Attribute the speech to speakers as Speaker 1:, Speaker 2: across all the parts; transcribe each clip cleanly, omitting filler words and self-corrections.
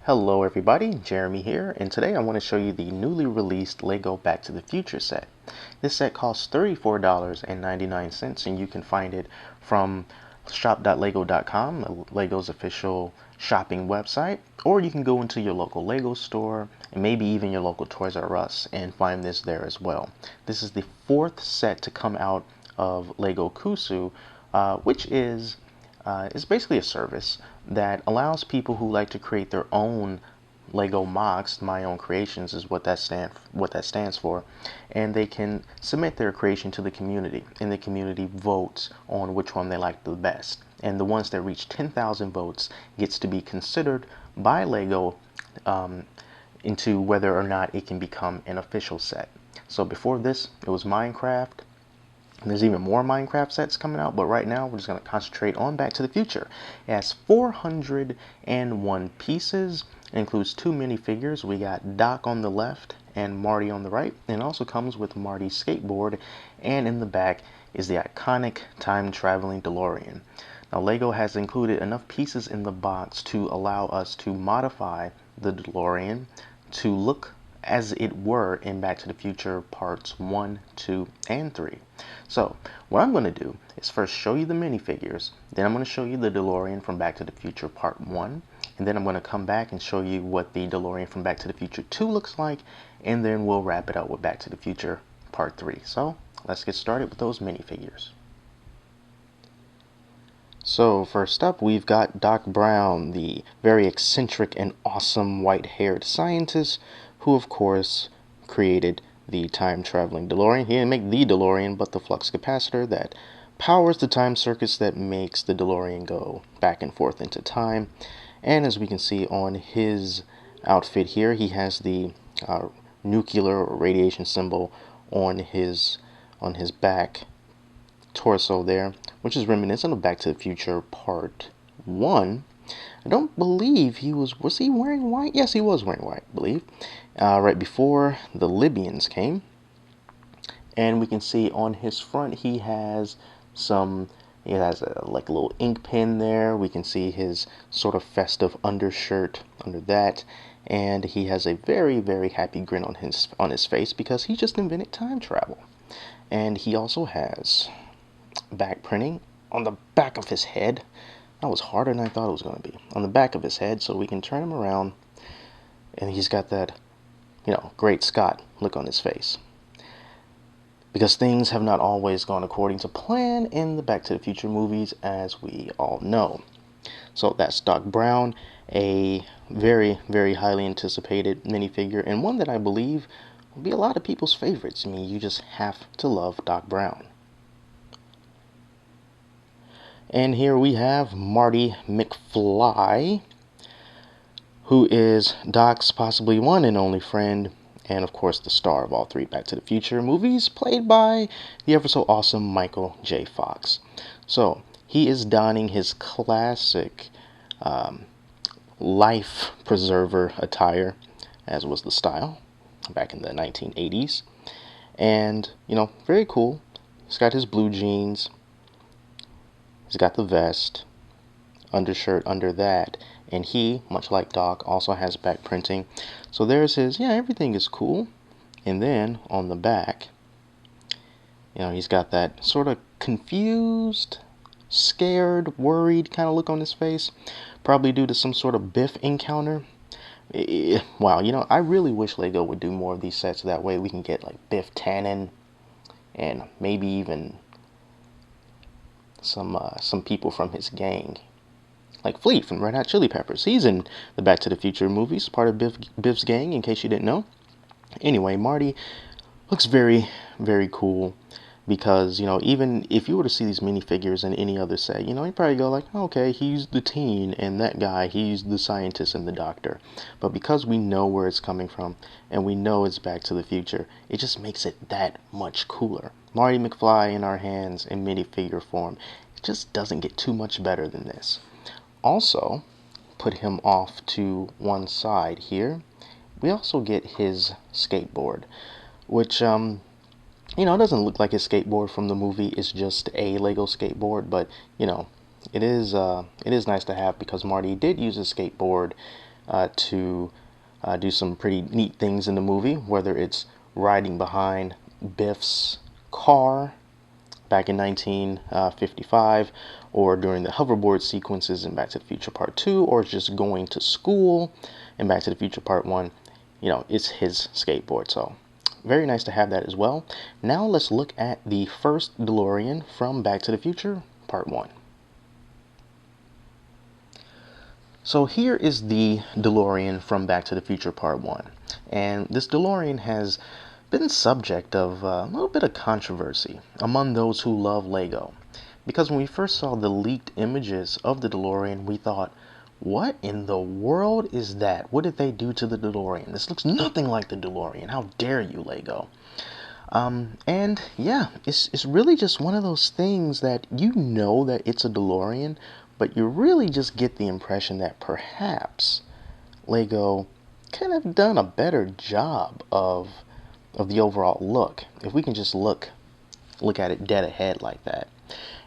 Speaker 1: Hello everybody, Jeremy here, and today I want to show you the newly released LEGO Back to the Future set. This set costs $34.99 and you can find it from shop.lego.com, LEGO's official shopping website, or you can go into your local LEGO store and maybe even your local Toys R Us and find this there as well. This is the fourth set to come out of LEGO Kusu, which is basically a service that allows people who like to create their own Lego MOCs, my own creations is what that stands for, and they can submit their creation to the community, and the community votes on which one they like the best. And the ones that reach 10,000 votes gets to be considered by Lego into whether or not it can become an official set. So before this, it was Minecraft. There's even more Minecraft sets coming out, but right now we're just going to concentrate on Back to the Future. It has 401 pieces. It includes 2 minifigures. We got Doc on the left and Marty on the right. And it also comes with Marty's skateboard, and in the back is the iconic time-traveling DeLorean. Now LEGO has included enough pieces in the box to allow us to modify the DeLorean to look as it were in Back to the Future parts 1, 2, and 3. So what I'm going to do is first show you the minifigures, then I'm going to show you the DeLorean from Back to the Future part 1, and then I'm going to come back and show you what the DeLorean from Back to the Future 2 looks like, and then we'll wrap it up with Back to the Future part 3. So let's get started with those minifigures. So first up, we've got Doc Brown, the very eccentric and awesome white-haired scientist who, of course, created the time-traveling DeLorean. He didn't make the DeLorean, but the flux capacitor that powers the time circuits that makes the DeLorean go back and forth into time. And as we can see on his outfit here, he has the nuclear or radiation symbol on his back torso there, which is reminiscent of Back to the Future Part 1. I don't believe he was he wearing white? Yes, he was wearing white, I believe. Right before the Libyans came. And we can see on his front he has he has a little ink pen there. We can see his sort of festive undershirt under that. And he has a very, very happy grin on his face because he just invented time travel. And he also has back printing on the back of his head. That was harder than I thought it was going to be. On the back of his head, so we can turn him around, and he's got that, great Scott look on his face. Because things have not always gone according to plan in the Back to the Future movies, as we all know. So that's Doc Brown, a very, very highly anticipated minifigure, and one that I believe will be a lot of people's favorites. I mean, you just have to love Doc Brown. And here we have Marty McFly, who is Doc's possibly one and only friend, and of course the star of all 3 Back to the Future movies, played by the ever so awesome Michael J. Fox. So he is donning his classic life preserver attire, as was the style back in the 1980s. And, very cool. He's got his blue jeans. He's got the vest, undershirt under that, and he, much like Doc, also has back printing. So there's his, everything is cool. And then on the back, he's got that sort of confused, scared, worried kind of look on his face, probably due to some sort of Biff encounter. Wow, I really wish LEGO would do more of these sets. That way we can get like Biff Tannen and maybe even some people from his gang, like Fleet from Red Hot Chili Peppers. He's in the Back to the Future movies, part of Biff's gang, in case you didn't know. Anyway, Marty looks very, very cool because, even if you were to see these minifigures in any other set, you'd probably go like, okay, he's the teen, and that guy, he's the scientist and the doctor. But because we know where it's coming from, and we know it's Back to the Future, it just makes it that much cooler. Marty McFly in our hands in minifigure form. It just doesn't get too much better than this. Also, put him off to one side here. We also get his skateboard, which, doesn't look like his skateboard from the movie. It's just a Lego skateboard, but, it is nice to have because Marty did use his skateboard to do some pretty neat things in the movie, whether it's riding behind Biff's car back in 1955, or during the hoverboard sequences in Back to the Future Part 2, or just going to school in Back to the Future Part 1. You know, it's his skateboard, so very nice to have that as well. Now let's look at the first DeLorean from Back to the Future Part 1. So here is the DeLorean from Back to the Future Part 1. And this DeLorean has been subject of a little bit of controversy among those who love Lego. Because when we first saw the leaked images of the DeLorean, we thought, what in the world is that? What did they do to the DeLorean? This looks nothing like the DeLorean. How dare you, Lego? And yeah, it's really just one of those things that you know that it's a DeLorean, but you really just get the impression that perhaps Lego could have done a better job of the overall look. If we can just look at it dead ahead like that.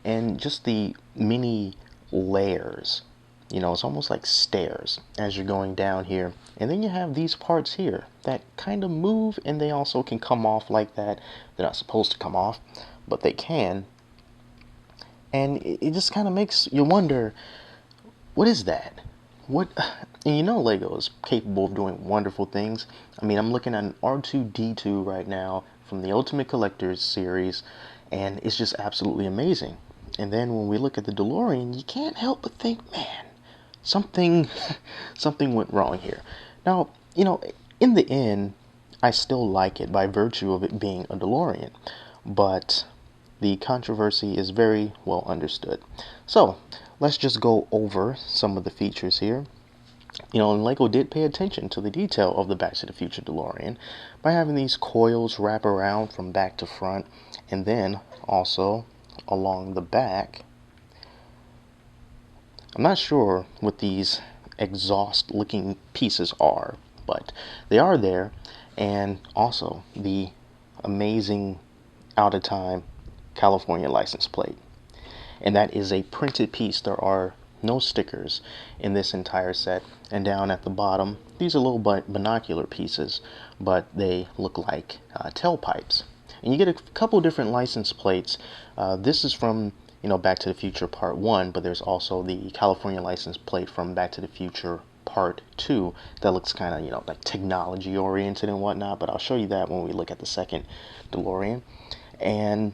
Speaker 1: And just the many layers, you know, it's almost like stairs as you're going down here. And then you have these parts here that kind of move, and they also can come off like that. They're not supposed to come off, but they can. And it just kind of makes you wonder, what is that? What? And you know Lego is capable of doing wonderful things. I mean, I'm looking at an R2-D2 right now from the Ultimate Collector's series, and it's just absolutely amazing. And then when we look at the DeLorean, you can't help but think, man, something went wrong here. Now, you know, in the end, I still like it by virtue of it being a DeLorean, but the controversy is very well understood. So let's just go over some of the features here. You know, and Lego did pay attention to the detail of the Back to the Future DeLorean by having these coils wrap around from back to front, and then also along the back. I'm not sure what these exhaust looking pieces are, but they are there. And also the amazing out of time California license plate, and that is a printed piece. There are no stickers in this entire set. And down at the bottom, these are little binocular pieces, but they look like tailpipes. And you get a couple different license plates. This is from, you know, Back to the Future Part 1, but there's also the California license plate from Back to the Future Part 2 that looks kind of, you know, like technology oriented and whatnot, but I'll show you that when we look at the second DeLorean. And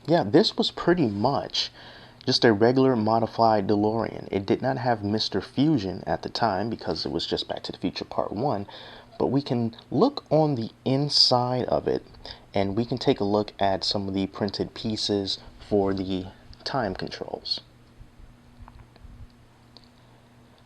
Speaker 1: yeah, this was pretty much just a regular modified DeLorean. It did not have Mr. Fusion at the time because it was just Back to the Future Part 1, but we can look on the inside of it, and we can take a look at some of the printed pieces for the time controls.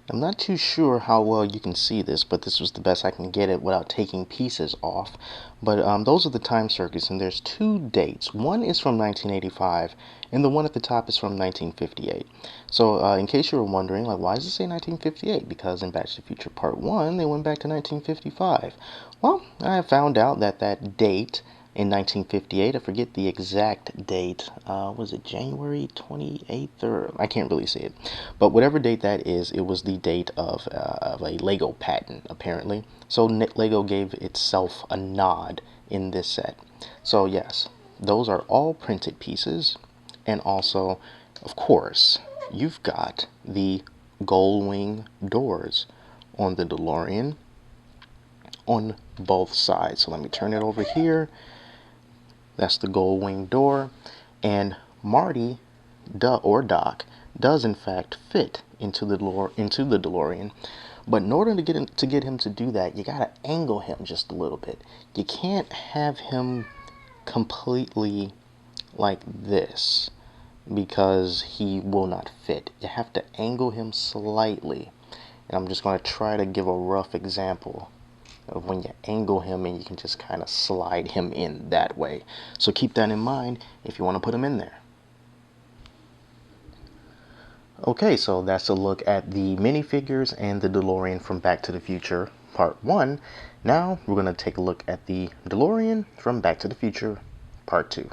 Speaker 1: I'm not too sure how well you can see this, but this was the best I can get it without taking pieces off. But those are the time circuits, and there's two dates. One is from 1985, and the one at the top is from 1958. So in case you were wondering, like, why does it say 1958? Because in Back to the Future Part 1, they went back to 1955. Well, I found out that that date in 1958, I forget the exact date, was it January 28th, or I can't really see it, but whatever date that is, it was the date of a Lego patent, apparently. So Lego gave itself a nod in this set. So yes, those are all printed pieces, and also, of course, you've got the gold wing doors on the DeLorean on both sides. So let me turn it over here. That's the gold wing door, and Marty, or Doc, does in fact fit into the DeLorean. But in order to get him to do that, you gotta angle him just a little bit. You can't have him completely like this because he will not fit. You have to angle him slightly, and I'm just going to try to give a rough example of when you angle him, and you can just kind of slide him in that way. So keep that in mind if you want to put him in there. Okay, so that's a look at the minifigures and the DeLorean from Back to the Future Part 1. Now we're going to take a look at the DeLorean from Back to the Future Part 2.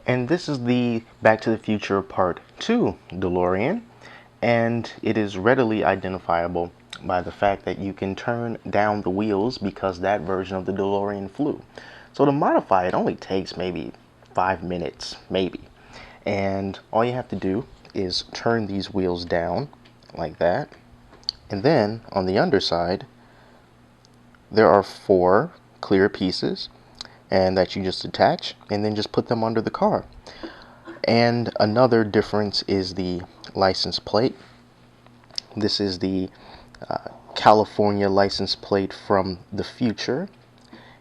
Speaker 1: And this is the Back to the Future Part 2 DeLorean. And it is readily identifiable by the fact that you can turn down the wheels because that version of the DeLorean flew. So to modify it only takes maybe 5 minutes, maybe. And all you have to do is turn these wheels down like that. And then on the underside, there are 4 clear pieces and that you just attach and then just put them under the car. And another difference is the license plate. This is the California license plate from the future.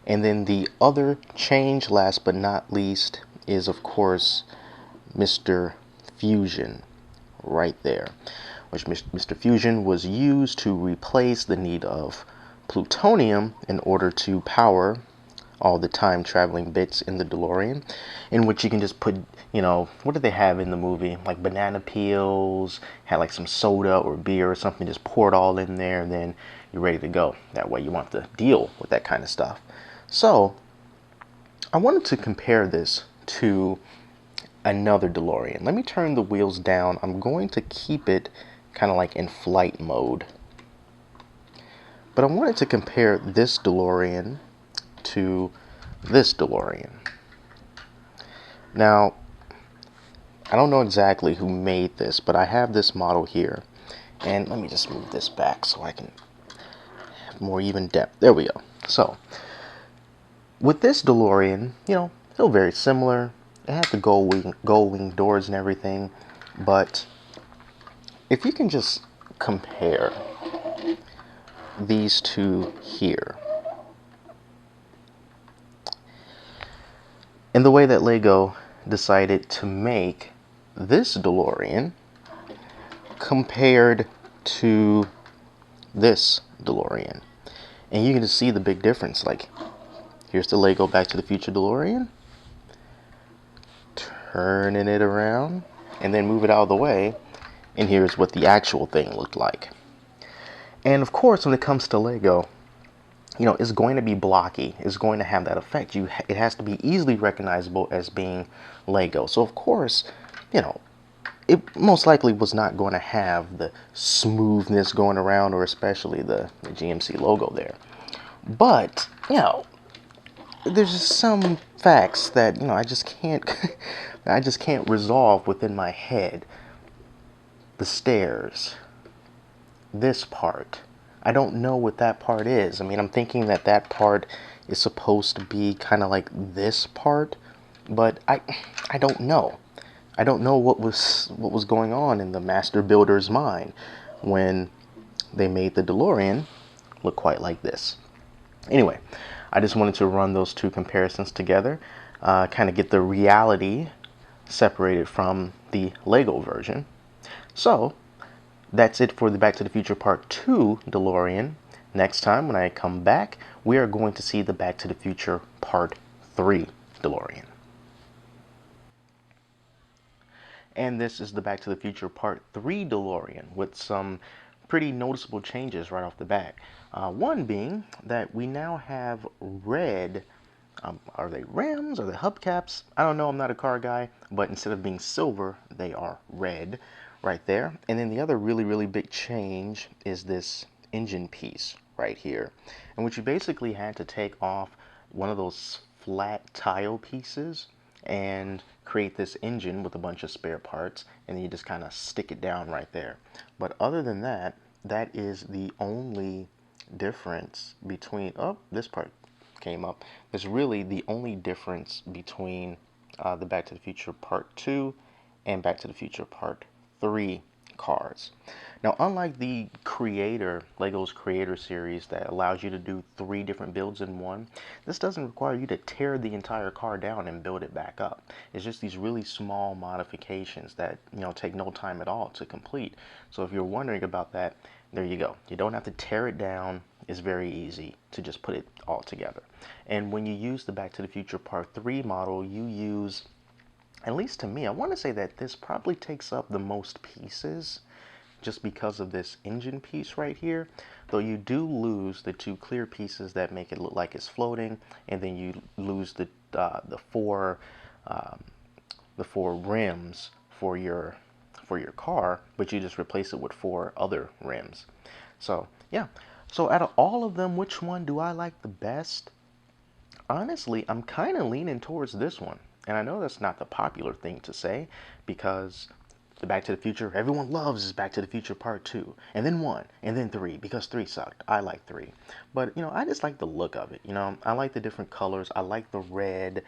Speaker 1: And then the other change, last but not least, is of course Mr. Fusion right there, which Mr. Fusion was used to replace the need of plutonium in order to power all the time traveling bits in the DeLorean, in which you can just put, you know, what did they have in the movie? Like banana peels, had like some soda or beer or something, just pour it all in there and then you're ready to go. That way you want to deal with that kind of stuff. So I wanted to compare this to another DeLorean. Let me turn the wheels down. I'm going to keep it kind of like in flight mode. But I wanted to compare this DeLorean to this DeLorean. Now, I don't know exactly who made this, but I have this model here. And let me just move this back so I can have more even depth. There we go. So, with this DeLorean, you know, still very similar. It had the gold wing doors and everything. But if you can just compare these two here, and the way that Lego decided to make this DeLorean compared to this DeLorean. And you can just see the big difference. Like, here's the Lego Back to the Future DeLorean. Turning it around and then move it out of the way. And here's what the actual thing looked like. And of course, when it comes to Lego, you know, it's going to be blocky. It's going to have that effect. It has to be easily recognizable as being Lego. So of course, you know, it most likely was not going to have the smoothness going around, or especially the GMC logo there. But, you know, there's just some facts that, you know, I just can't I just can't resolve within my head. The stairs, this part, I don't know what that part is. I mean, I'm thinking that that part is supposed to be kind of like this part, but I don't know. I don't know what was going on in the master builder's mind when they made the DeLorean look quite like this. Anyway, I just wanted to run those two comparisons together, kind of get the reality separated from the Lego version. So that's it for the Back to the Future Part 2 DeLorean. Next time when I come back, we are going to see the Back to the Future Part 3 DeLorean. And this is the Back to the Future Part 3 DeLorean with some pretty noticeable changes right off the bat. One being that we now have red, are they rims? Are they hubcaps? I don't know, I'm not a car guy, but instead of being silver, they are red right there. And then the other really big change is this engine piece right here, in which you basically had to take off one of those flat tile pieces and create this engine with a bunch of spare parts, and then you just kind of stick it down right there. But other than that, that is the only difference between, oh, this part came up. It's really the only difference between the Back to the Future Part 2 and Back to the Future Part 3 cars. Now, unlike the Lego's Creator series that allows you to do 3 different builds in one, this doesn't require you to tear the entire car down and build it back up. It's just these really small modifications that, you know, take no time at all to complete. So if you're wondering about that, there you go. You don't have to tear it down. It's very easy to just put it all together. And when you use the Back to the Future Part 3 model, you use, at least to me, I want to say that this probably takes up the most pieces just because of this engine piece right here, though you do lose the 2 clear pieces that make it look like it's floating, and then you lose the four rims for your for your car, but you just replace it with 4 other rims. So yeah, so out of all of them, which one do I like the best? Honestly, I'm kind of leaning towards this one. And I know that's not the popular thing to say, because the Back to the Future, everyone loves is Back to the Future Part 2, and then 1, and then 3, because 3 sucked. I like 3. But, I just like the look of it. I like the different colors. I like the red.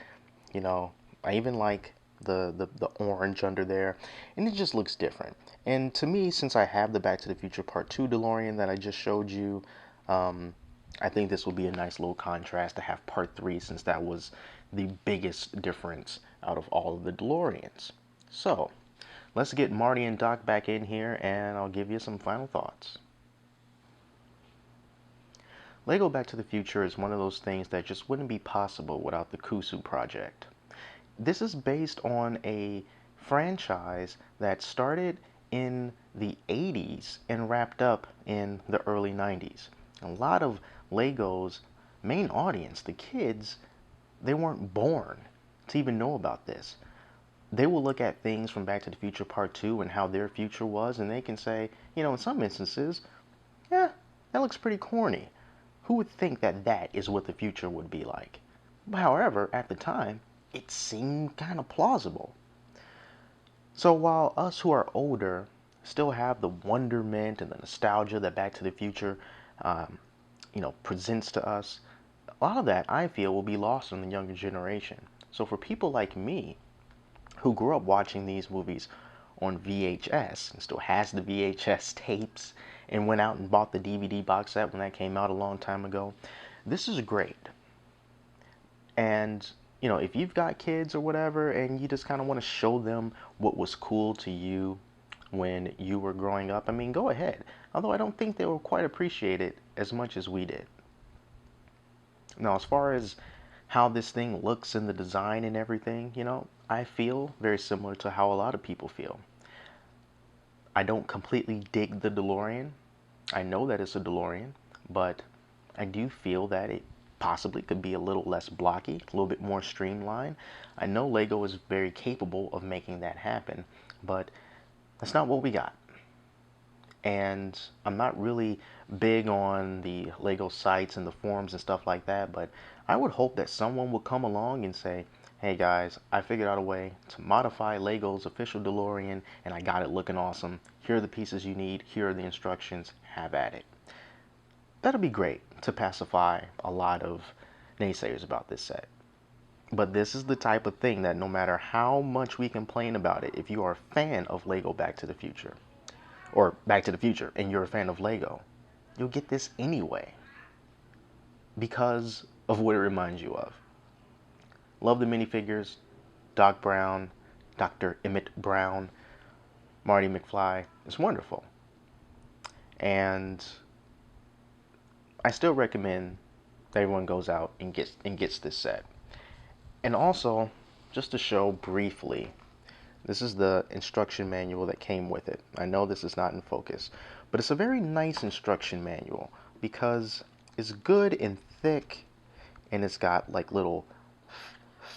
Speaker 1: I even like the orange under there, and it just looks different. And to me, since I have the Back to the Future Part 2 DeLorean that I just showed you, I think this will be a nice little contrast to have Part 3, since that was the biggest difference out of all of the DeLoreans. So, let's get Marty and Doc back in here, and I'll give you some final thoughts. Lego Back to the Future is one of those things that just wouldn't be possible without the Kusu project. This is based on a franchise that started in the 80s and wrapped up in the early 90s. A lot of Lego's main audience, the kids, they weren't born to even know about this. They will look at things from Back to the Future Part 2 and how their future was, and they can say, in some instances, yeah, that looks pretty corny. Who would think that that is what the future would be like? However, at the time, it seemed kind of plausible. So while us who are older still have the wonderment and the nostalgia that Back to the Future, presents to us, a lot of that I feel will be lost in the younger generation. So for people like me, who grew up watching these movies on VHS and still has the VHS tapes and went out and bought the DVD box set when that came out a long time ago, this is great. And if you've got kids or whatever and you just kind of want to show them what was cool to you when you were growing up, I mean, go ahead. Although I don't think they will quite appreciate it as much as we did. Now, as far as how this thing looks in the design and everything, I feel very similar to how a lot of people feel. I don't completely dig the DeLorean. I know that it's a DeLorean, but I do feel that it possibly could be a little less blocky, a little bit more streamlined. I know Lego is very capable of making that happen, but that's not what we got. And I'm not really big on the Lego sites and the forums and stuff like that, but I would hope that someone would come along and say, hey guys, I figured out a way to modify Lego's official DeLorean and I got it looking awesome. Here are the pieces you need. Here are the instructions. Have at it. That'll be great to pacify a lot of naysayers about this set. But this is the type of thing that no matter how much we complain about it, if you are a fan of Lego Back to the Future, or Back to the Future, and you're a fan of Lego, you'll get this anyway because of what it reminds you of. Love the minifigures, Doc Brown, Dr. Emmett Brown, Marty McFly. It's wonderful. And I still recommend that everyone goes out and gets this set. And also, just to show briefly, this is the instruction manual that came with it. I know this is not in focus, but it's a very nice instruction manual because it's good and thick, and it's got like little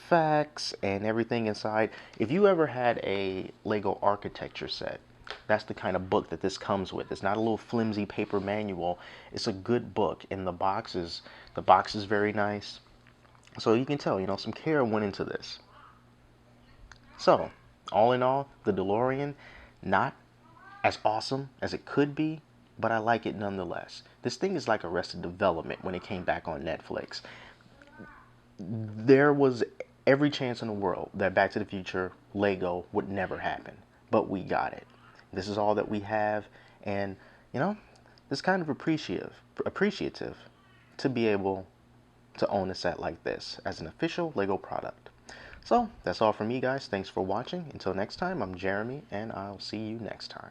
Speaker 1: facts and everything inside. If you ever had a Lego architecture set, that's the kind of book that this comes with. It's not a little flimsy paper manual. It's a good book, and the box is very nice. So you can tell, some care went into this. So, all in all, the DeLorean, not as awesome as it could be, but I like it nonetheless. This thing is like Arrested Development when it came back on Netflix. There was every chance in the world that Back to the Future Lego would never happen, but we got it. This is all that we have, and it's kind of appreciative to be able to own a set like this as an official Lego product. So that's all from me, guys. Thanks for watching. Until next time, I'm Jeremy, and I'll see you next time.